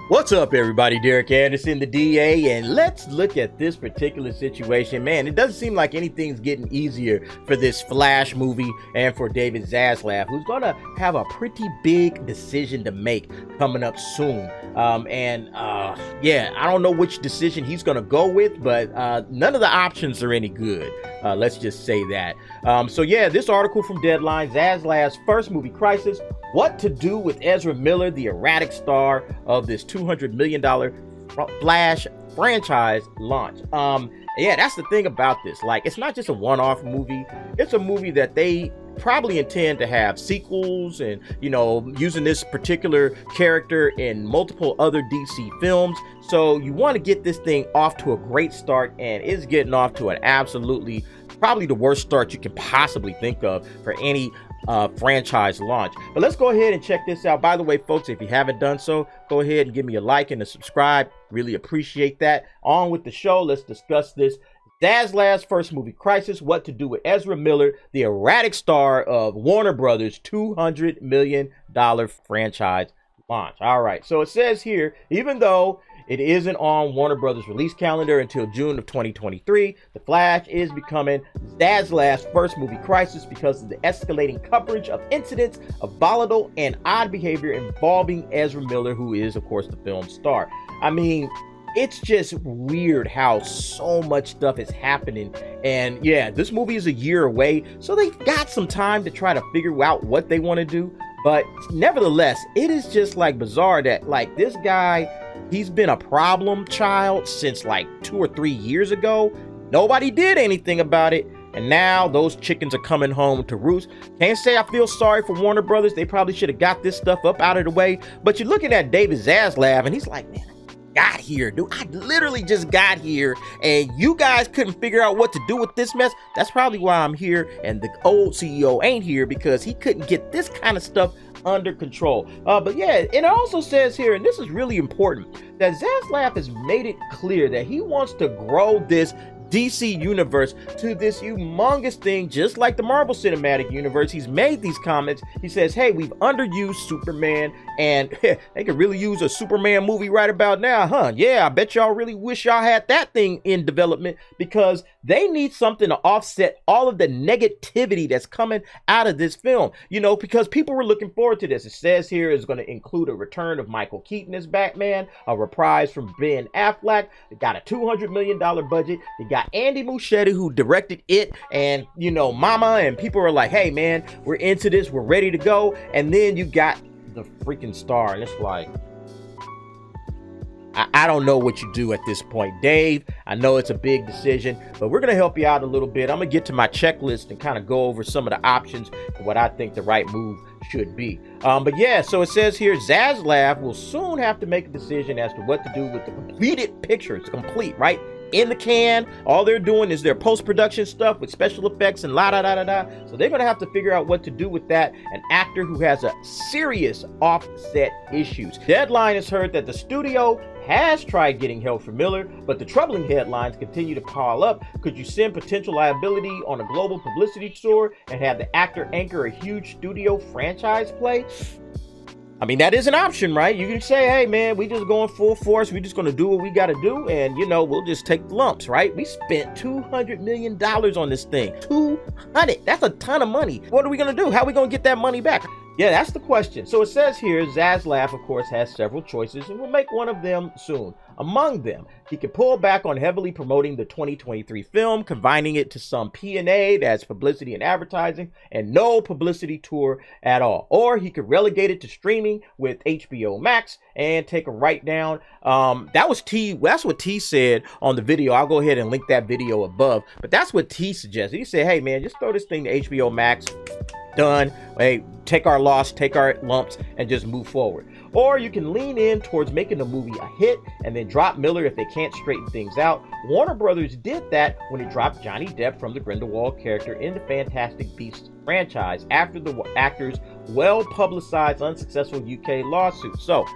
What's up, everybody? Derek Anderson, the DA, and let's look at this particular situation. Man, it doesn't seem like anything's getting easier for this Flash movie and for David Zaslav, who's going to have a pretty big decision to make coming up soon. I don't know which decision he's going to go with, but none of the options are any good. Let's just say that. This article from Deadline, Zaslav's first movie crisis, what to do with Ezra Miller, the erratic star of this $200 million Flash franchise launch. That's the thing about this. Like, it's not just a one-off movie. It's a movie that they probably intend to have sequels and, using this particular character in multiple other DC films. So you want to get this thing off to a great start, and it's getting off to an absolutely probably the worst start you can possibly think of for any franchise launch. But let's go ahead and check this out. By the way, folks, if you haven't done so, go ahead and give me a like and a subscribe. Really appreciate that. On with the show. Let's discuss this. Zaslav's first movie crisis, what to do with Ezra Miller, the erratic star of Warner Brothers' $200 million franchise launch. All right, so it says here, even though it isn't on Warner Brothers' release calendar until June of 2023, The Flash is becoming Zaslav's first movie crisis because of the escalating coverage of incidents of volatile and odd behavior involving Ezra Miller, who is, of course, the film's star. I mean, it's just weird how so much stuff is happening. And yeah, this movie is a year away, so they've got some time to try to figure out what they want to do. But nevertheless, it is just like bizarre that like this guy, he's been a problem child since like 2 or 3 years ago. Nobody did anything about it. And now those chickens are coming home to roost. Can't say I feel sorry for Warner Brothers. They probably should have got this stuff up out of the way. But you're looking at David Zaslav and he's like, man, got here, dude. I literally just got here and you guys couldn't figure out what to do with this mess. That's probably why I'm here and the old CEO ain't here, because he couldn't get this kind of stuff under control. And it also says here, and this is really important, that Zaslav has made it clear that he wants to grow this DC universe to this humongous thing, just like the Marvel Cinematic Universe. He's made these comments. He says, hey, we've underused Superman, and they could really use a Superman movie right about now, huh? Yeah, I bet y'all really wish y'all had that thing in development, because they need something to offset all of the negativity that's coming out of this film, because people were looking forward to this. It says here it's going to include a return of Michael Keaton as Batman, a reprise from Ben Affleck. They got a $200 million budget. They got Andy Muschietti, who directed it, and Mama, and people are like, hey man, we're into this, we're ready to go. And then you got the freaking star, and it's like, I don't know what you do at this point, Dave. I know it's a big decision, but we're gonna help you out a little bit. I'm gonna get to my checklist and kind of go over some of the options and what I think the right move should be. So it says here, Zaslav will soon have to make a decision as to what to do with the completed picture. It's complete, right? In the can. All they're doing is their post-production stuff with special effects and So they're gonna have to figure out what to do with that. An actor who has a serious offset issues. Deadline has heard that the studio has tried getting help from Miller, but the troubling headlines continue to pile up. Could you send potential liability on a global publicity tour and have the actor anchor a huge studio franchise play? I mean, that is an option, right? You can say, hey, man, we just going full force. We just going to do what we got to do. And, we'll just take the lumps, right? We spent $200 million on this thing. 200. That's a ton of money. What are we going to do? How are we going to get that money back? Yeah, that's the question. So it says here, Zaslav, of course, has several choices and will make one of them soon. Among them, he could pull back on heavily promoting the 2023 film, confining it to some P&A, that's publicity and advertising, and no publicity tour at all. Or he could relegate it to streaming with HBO Max and take a write down. That's what T said on the video. I'll go ahead and link that video above. But that's what T suggested. He said, hey, man, just throw this thing to HBO Max. Done. Hey, take our loss, take our lumps, and just move forward. Or you can lean in towards making the movie a hit and then drop Miller if they can't straighten things out. Warner Brothers did that when it dropped Johnny Depp from the Grindelwald character in the Fantastic Beasts franchise after the actor's well-publicized unsuccessful UK lawsuit. So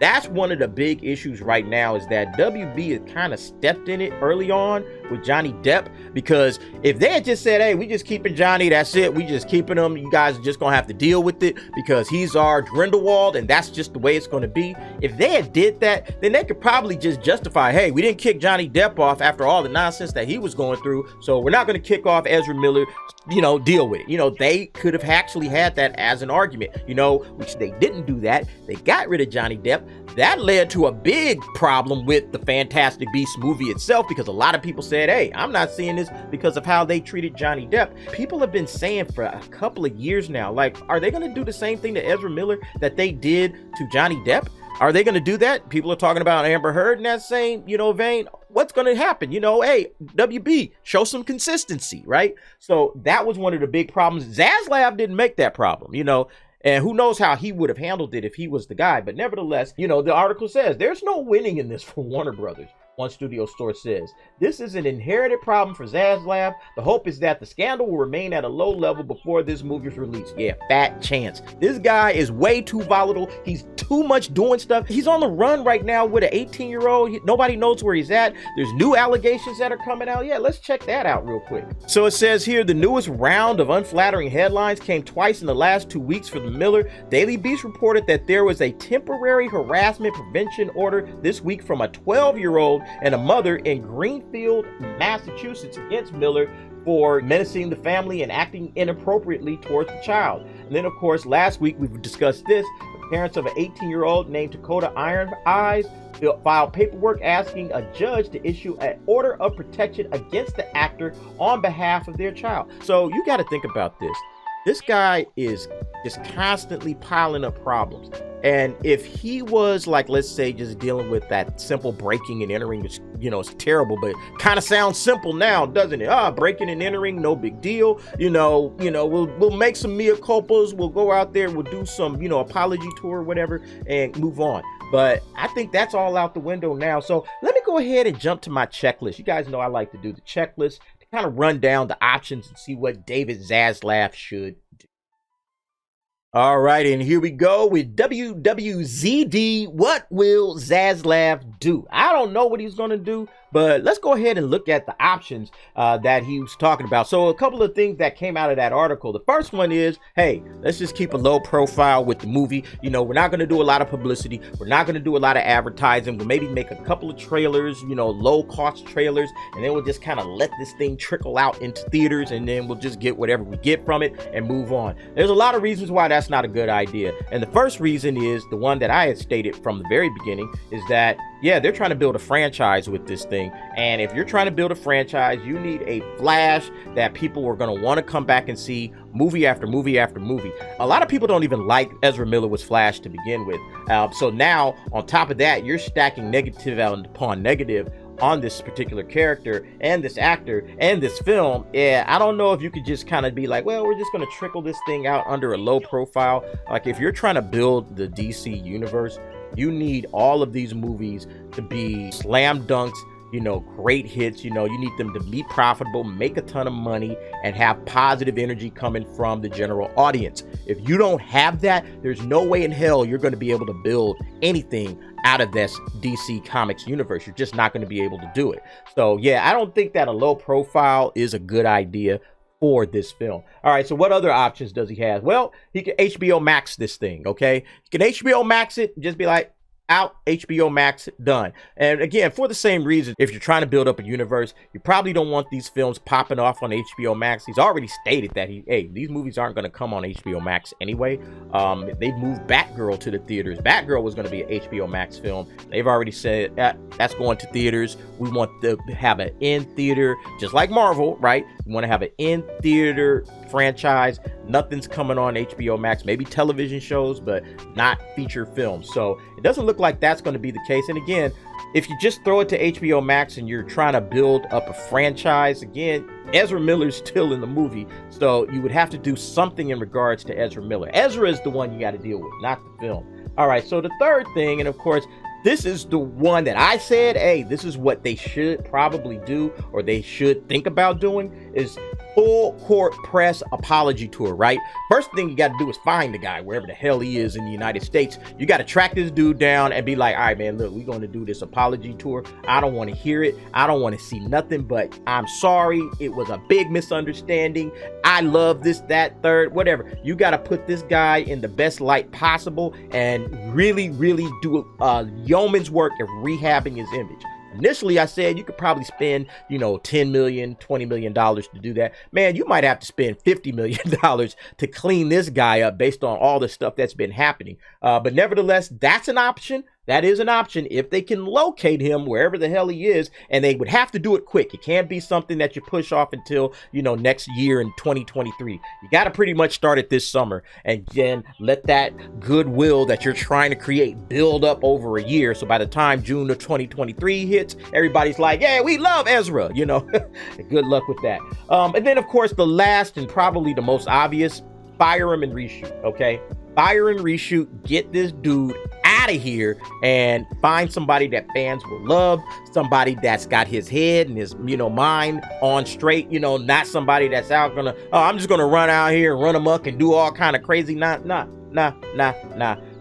That's one of the big issues right now, is that WB has kind of stepped in it early on with Johnny Depp, because if they had just said, hey, we just keeping Johnny, that's it, we just keeping him, you guys are just gonna have to deal with it because he's our Grindelwald and that's just the way it's gonna be. If they had did that, then they could probably just justify, hey, we didn't kick Johnny Depp off after all the nonsense that he was going through, so we're not gonna kick off Ezra Miller, deal with it. They could have actually had that as an argument, which they didn't do that. They got rid of Johnny Depp. That led to a big problem with the Fantastic Beasts movie itself, because a lot of people said, hey, I'm not seeing this because of how they treated Johnny Depp. People have been saying for a couple of years now, like, are they going to do the same thing to Ezra Miller that they did to Johnny Depp? Are they going to do that? People are talking about Amber Heard in that same, vein. What's going to happen? Hey, WB, show some consistency, right? So that was one of the big problems. Zaslav didn't make that problem, and who knows how he would have handled it if he was the guy. But nevertheless, the article says there's no winning in this for Warner Brothers. One studio source says, this is an inherited problem for Zaslav. The hope is that the scandal will remain at a low level before this movie is released. Yeah, fat chance. This guy is way too volatile. He's too much doing stuff. He's on the run right now with an 18-year-old. Nobody knows where he's at. There's new allegations that are coming out. Yeah, let's check that out real quick. So it says here, the newest round of unflattering headlines came twice in the last 2 weeks for the Miller. Daily Beast reported that there was a temporary harassment prevention order this week from a 12-year-old and a mother in Greenfield, Massachusetts, against Miller for menacing the family and acting inappropriately towards the child. And then, of course, last week we've discussed this. The parents of an 18-year-old named Dakota Iron Eyes filed paperwork asking a judge to issue an order of protection against the actor on behalf of their child. So you got to think about this. This guy is just constantly piling up problems. And if he was, like, let's say, just dealing with that simple breaking and entering, which, it's terrible, but kind of sounds simple now, doesn't it? Breaking and entering, no big deal. We'll make some mea culpas. We'll go out there, we'll do some, apology tour or whatever, and move on. But I think that's all out the window now. So let me go ahead and jump to my checklist. You guys know I like to do the checklist to kind of run down the options and see what David Zaslav should do. All right, and here we go with WWZD. What will Zaslav do? I don't know what he's going to do, but let's go ahead and look at the options that he was talking about. So a couple of things that came out of that article. The first one is, hey, let's just keep a low profile with the movie. We're not going to do a lot of publicity. We're not going to do a lot of advertising. We'll maybe make a couple of trailers, low cost trailers, and then we'll just kind of let this thing trickle out into theaters, and then we'll just get whatever we get from it and move on. There's a lot of reasons why that's not a good idea. And the first reason is the one that I had stated from the very beginning, is that, yeah, they're trying to build a franchise with this thing. And if you're trying to build a franchise, you need a flash that people are going to want to come back and see movie after movie after movie. A lot of people don't even like Ezra Miller was Flash to begin with. So now, on top of that, you're stacking negative upon negative on this particular character and this actor and this film. Yeah, I don't know if you could just kind of be like, well, we're just going to trickle this thing out under a low profile. Like, if you're trying to build the DC universe, you need all of these movies to be slam dunks, great hits. You need them to be profitable, make a ton of money, and have positive energy coming from the general audience. If you don't have that, there's no way in hell you're going to be able to build anything out of this DC Comics universe. You're just not going to be able to do it. So yeah, I don't think that a low profile is a good idea for this film. All right, so what other options does he have? Well, he can HBO Max this thing, okay? He can HBO Max it, just be like, out, HBO Max, done. And again, for the same reason, if you're trying to build up a universe, you probably don't want these films popping off on HBO Max. He's already stated that these movies aren't going to come on HBO Max anyway. They've moved Batgirl to the theaters. Batgirl was going to be an HBO Max film. They've already said that's going to theaters. We want to have an in-theater, just like Marvel, right? We want to have an in-theater franchise. Nothing's coming on HBO Max, maybe television shows, but not feature films. So it doesn't look like that's going to be the case. And again, if you just throw it to HBO Max and you're trying to build up a franchise, again, Ezra Miller's still in the movie, so you would have to do something in regards to Ezra Miller. Ezra is the one you got to deal with, not the film. All right, so the third thing, and of course, this is the one that I said, hey, this is what they should probably do, or they should think about doing, is full court press apology tour, right? First thing you got to do is find the guy wherever the hell he is in the United States. You got to track this dude down and be like, all right, man, look, we're going to do this apology tour. I don't want to hear it. I don't want to see nothing, but I'm sorry. It was a big misunderstanding. I love this, that, third, whatever. You got to put this guy in the best light possible and really, really do a yeoman's work of rehabbing his image. Initially, I said you could probably spend, $10 million, $20 million to do that. Man, you might have to spend $50 million to clean this guy up based on all the stuff that's been happening. But nevertheless, that's an option. That is an option if they can locate him wherever the hell he is, and they would have to do it quick. It can't be something that you push off until, next year in 2023. You got to pretty much start it this summer and then let that goodwill that you're trying to create build up over a year. So by the time June of 2023 hits, everybody's like, yeah, we love Ezra, Good luck with that. And then, of course, the last and probably the most obvious, fire him and reshoot, okay? Fire and reshoot, get this dude out of here and find somebody that fans will love, somebody that's got his head and his mind on straight, not somebody that's out gonna, oh, I'm just gonna run out here and run amok and do all kind of crazy. Nah.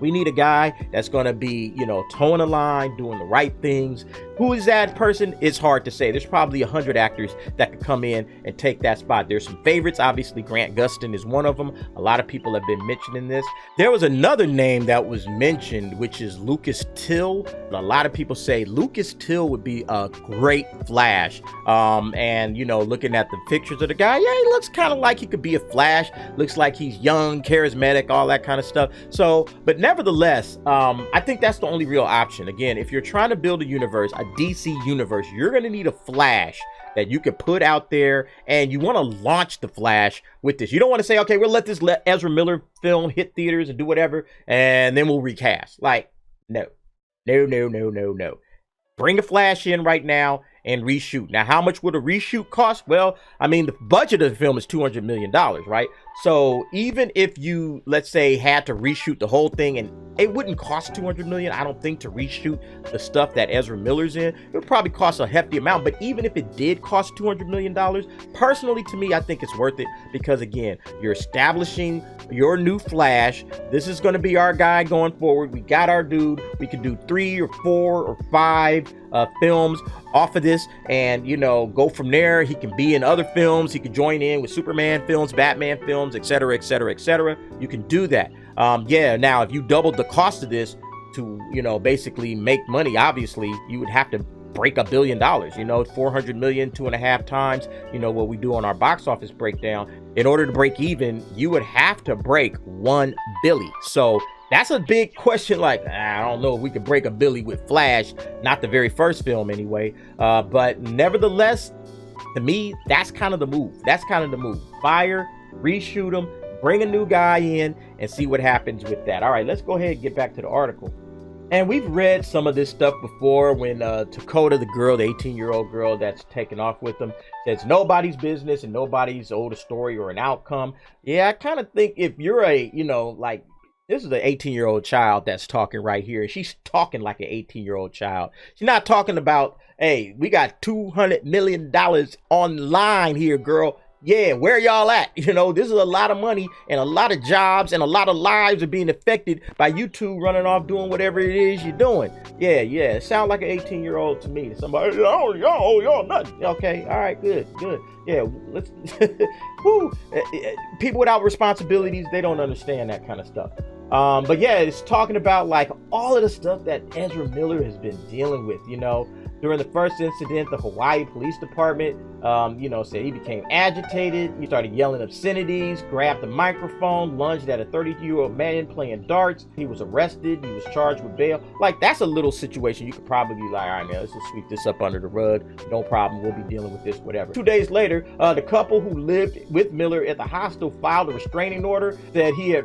We need a guy that's going to be, towing the line, doing the right things. Who is that person? It's hard to say. There's probably 100 actors that could come in and take that spot. There's some favorites. Obviously, Grant Gustin is one of them. A lot of people have been mentioning this. There was another name that was mentioned, which is Lucas Till. A lot of people say Lucas Till would be a great Flash. And, looking at the pictures of the guy, yeah, he looks kind of like he could be a Flash. Looks like he's young, charismatic, all that kind of stuff. So, but nevertheless, I think that's the only real option. Again, if you're trying to build a universe, a DC universe, you're going to need a Flash that you could put out there, and you want to launch the Flash with this. You don't want to say, okay, we'll let Ezra Miller film hit theaters and do whatever, and then we'll recast. Like, no. Bring a Flash in right now and reshoot. Now, how much would a reshoot cost? Well, I mean, the budget of the film is $200 million, right? So even if you, let's say, had to reshoot the whole thing, and it wouldn't cost $200 million, I don't think, to reshoot the stuff that Ezra Miller's in. It would probably cost a hefty amount. But even if it did cost $200 million, personally, to me, I think it's worth it because, again, you're establishing your new Flash. This is going to be our guy going forward. We got our dude. We could do 3 or 4 or 5 films off of this and, go from there. He can be in other films. He can join in with Superman films, Batman films, etc., etc., etc. You can do that. Now, if you doubled the cost of this to, basically make money, obviously, you would have to break $1 billion, 400 million, 2.5 times, what we do on our box office breakdown. In order to break even, you would have to break 1 billion. So that's a big question. Like, I don't know if we could break a billion with Flash, not the very first film anyway. But nevertheless, to me, that's kind of the move. Fire, reshoot him, bring a new guy in and see what happens with that. All right, let's go ahead and get back to the article. And we've read some of this stuff before when Dakota, the girl, the 18-year-old girl that's taken off with them, says nobody's business and nobody's owed a story or an outcome. Yeah, I kind of think if you're this is an 18-year-old child that's talking right here. She's talking like an 18-year-old child. She's not talking about, hey, we got $200 million online here, girl. Yeah, where y'all at? This is a lot of money and a lot of jobs and a lot of lives are being affected by you two running off doing whatever it is you're doing. Yeah. It sounds like an 18-year-old to me. Somebody, y'all nothing. Okay, all right, good. Yeah, let's. Woo. People without responsibilities, they don't understand that kind of stuff. But yeah, it's talking about like all of the stuff that Ezra Miller has been dealing with, During the first incident, the Hawaii Police Department, said he became agitated. He started yelling obscenities, grabbed the microphone, lunged at a 32-year-old man playing darts. He was arrested. He was charged with bail. Like, that's a little situation. You could probably be like, all right, man, let's just sweep this up under the rug. No problem. We'll be dealing with this, whatever. 2 days later, the couple who lived with Miller at the hostel filed a restraining order. Said he had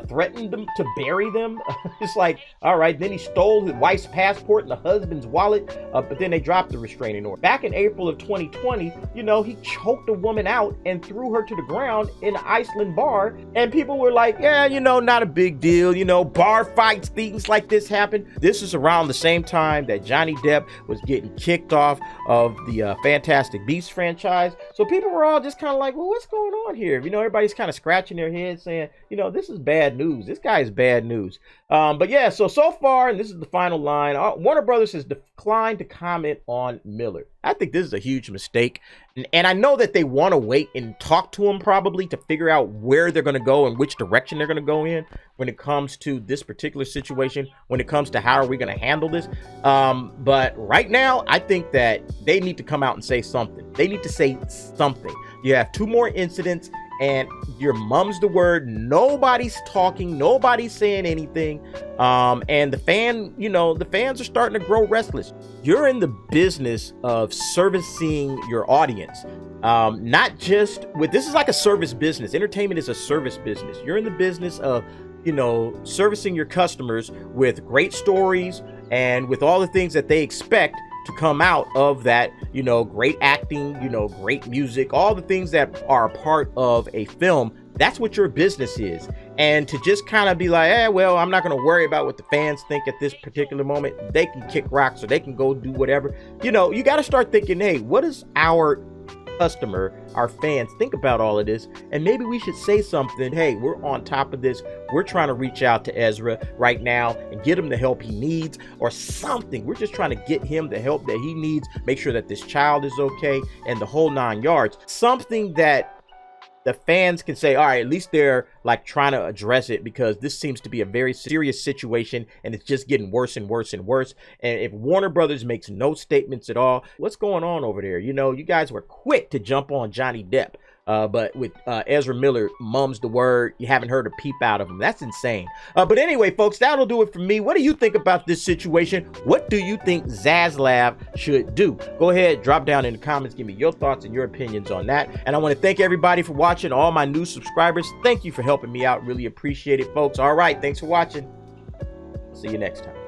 threatened them to bury them. It's like, all right. Then he stole his wife's passport and the husband's wallet. But then they dropped the restraining order. Back in April of 2020, he choked a woman out and threw her to the ground in an Iceland bar. And people were like, yeah, not a big deal. Bar fights, things like this happen. This is around the same time that Johnny Depp was getting kicked off of the Fantastic Beasts franchise. So people were all just kind of like, well, what's going on here? Everybody's kind of scratching their heads saying, this is bad news. This guy is bad news. But yeah, so far, and this is the final line, Warner Brothers has declined to comment on Miller. I think this is a huge mistake. And I know that they want to wait and talk to him probably to figure out where they're going to go and which direction they're going to go in when it comes to this particular situation, when it comes to how are we going to handle this. But right now, I think that they need to come out and say something. They need to say something. You have 2 more incidents and your mum's the word. Nobody's talking. Nobody's saying anything. And the fans are starting to grow restless. You're in the business of servicing your audience. Not just this is like a service business. Entertainment is a service business. You're in the business of, servicing your customers with great stories and with all the things that they expect to come out of that, great acting, great music, all the things that are a part of a film. That's what your business is. And to just kind of be like, well, I'm not going to worry about what the fans think at this particular moment. They can kick rocks or they can go do whatever. You got to start thinking, hey, what does our customer, our fans think about all of this? And maybe we should say something. Hey, we're on top of this. We're trying to reach out to Ezra right now and get him the help he needs or something. We're just trying to get him the help that he needs, make sure that this child is okay and the whole 9 yards. Something that the fans can say, all right, at least they're like trying to address it, because this seems to be a very serious situation and it's just getting worse and worse and worse. And if Warner Brothers makes no statements at all, what's going on over there? You guys were quick to jump on Johnny Depp. But with Ezra Miller, mum's the word. You haven't heard a peep out of him. That's insane. But anyway, folks, that'll do it for me. What do you think about this situation? What do you think Zaslav should do? Go ahead, drop down in the comments. Give me your thoughts and your opinions on that. And I want to thank everybody for watching. All my new subscribers, thank you for helping me out. Really appreciate it, folks. All right, thanks for watching. See you next time.